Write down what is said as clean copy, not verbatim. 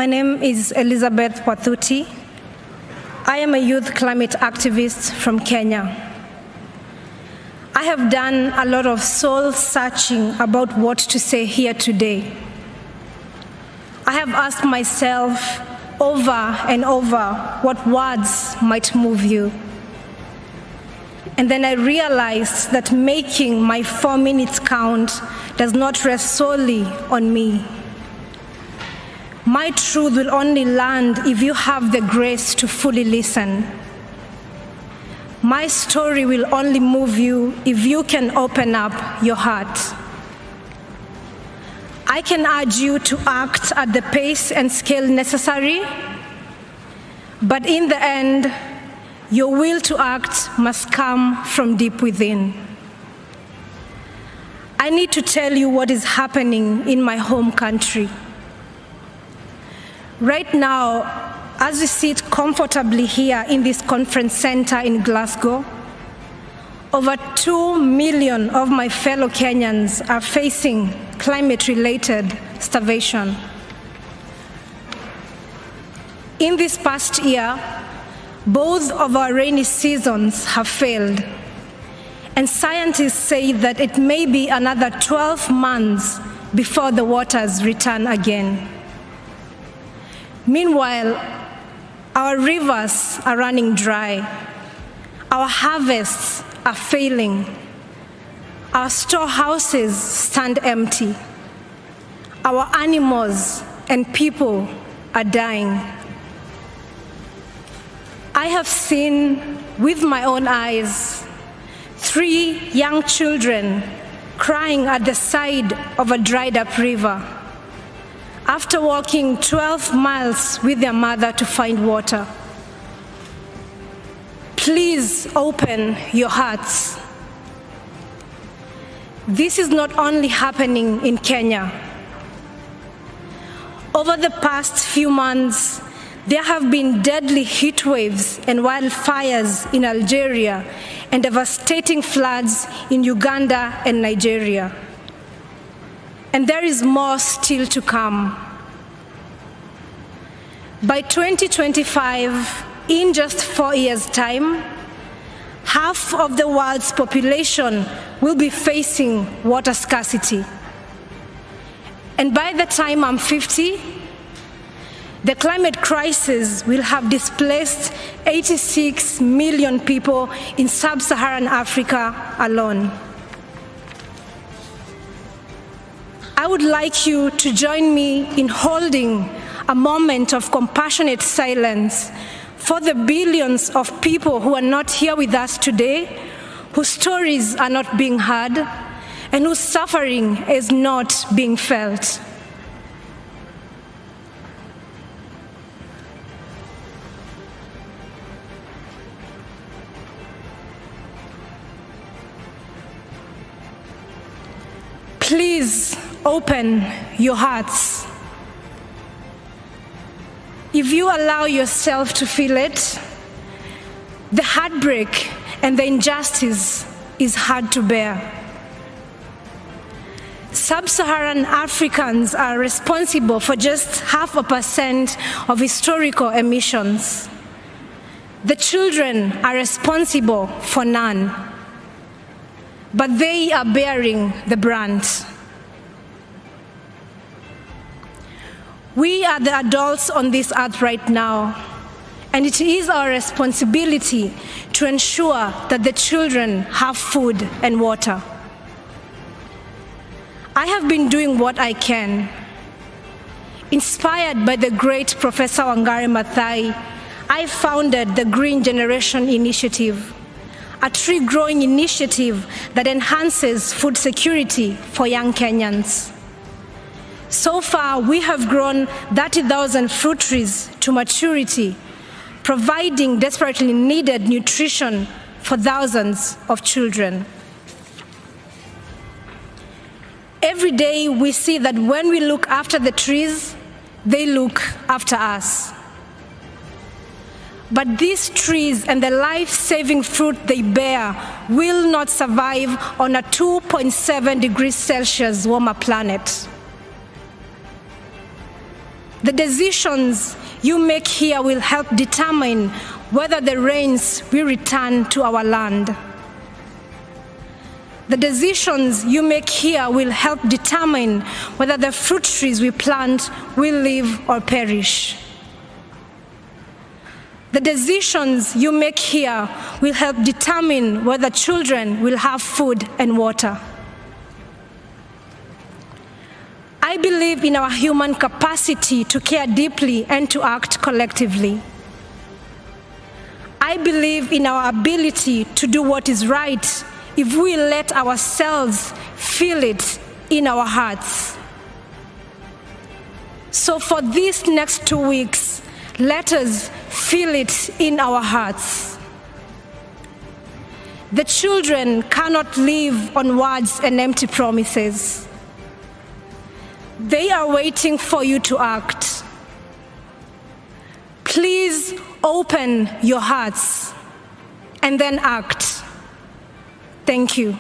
My name is Elizabeth Wathuti. I am a youth climate activist from Kenya. I have done a lot of soul searching about what to say here today. I have asked myself over and over what words might move you. And then I realized that making my 4 minutes count does not rest solely on me. My truth will only land if you have the grace to fully listen. My story will only move you if you can open up your heart. I can urge you to act at the pace and scale necessary, but in the end, your will to act must come from deep within. I need to tell you what is happening in my home country. Right now, as we sit comfortably here in this conference center in Glasgow, over 2 million of my fellow Kenyans are facing climate-related starvation. In this past year, both of our rainy seasons have failed, and scientists say that it may be another 12 months before the waters return again. Meanwhile, our rivers are running dry, our harvests are failing, our storehouses stand empty, our animals and people are dying. I have seen with my own eyes 3 young children crying at the side of a dried up river after walking 12 miles with their mother to find water. Please open your hearts. This is not only happening in Kenya. Over the past few months, there have been deadly heat waves and wildfires in Algeria and devastating floods in Uganda and Nigeria. And there is more still to come. By 2025, in just 4 years' time, half of the world's population will be facing water scarcity. And by the time I'm 50, the climate crisis will have displaced 86 million people in sub-Saharan Africa alone. I would like you to join me in holding a moment of compassionate silence for the billions of people who are not here with us today, whose stories are not being heard, and whose suffering is not being felt. Please open your hearts. If you allow yourself to feel it, the heartbreak and the injustice is hard to bear. Sub-Saharan Africans are responsible for just 0.5% of historical emissions. The children are responsible for none, but they are bearing the brunt. We are the adults on this earth right now, and it is our responsibility to ensure that the children have food and water. I have been doing what I can. Inspired by the great Professor Wangari Maathai, I founded the Green Generation Initiative, a tree-growing initiative that enhances food security for young Kenyans. So far, we have grown 30,000 fruit trees to maturity, providing desperately needed nutrition for thousands of children. Every day, we see that when we look after the trees, they look after us. But these trees and the life-saving fruit they bear will not survive on a 2.7 degrees Celsius warmer planet. The decisions you make here will help determine whether the rains will return to our land. The decisions you make here will help determine whether the fruit trees we plant will live or perish. The decisions you make here will help determine whether children will have food and water. I believe in our human capacity to care deeply and to act collectively. I believe in our ability to do what is right if we let ourselves feel it in our hearts. So for these next 2 weeks, let us feel it in our hearts. The children cannot live on words and empty promises. They are waiting for you to act. Please open your hearts and then act. Thank you.